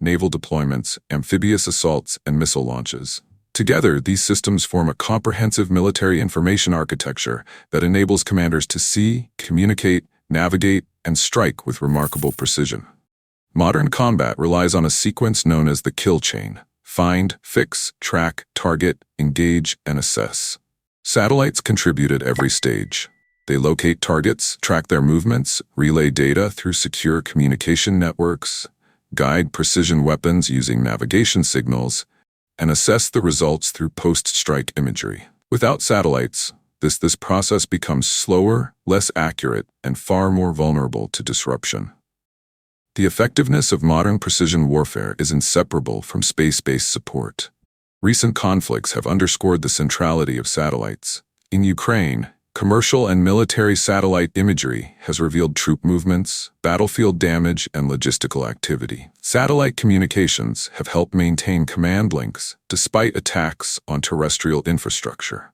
naval deployments, amphibious assaults, and missile launches. Together, these systems form a comprehensive military information architecture that enables commanders to see, communicate, navigate, and strike with remarkable precision. Modern combat relies on a sequence known as the kill chain: find, fix, track, target, engage, and assess. Satellites contribute at every stage. They locate targets, track their movements, relay data through secure communication networks, guide precision weapons using navigation signals, and assess the results through post-strike imagery. Without satellites, this process becomes slower, less accurate, and far more vulnerable to disruption. The effectiveness of modern precision warfare is inseparable from space-based support. Recent conflicts have underscored the centrality of satellites. In Ukraine, commercial and military satellite imagery has revealed troop movements, battlefield damage, and logistical activity. Satellite communications have helped maintain command links despite attacks on terrestrial infrastructure.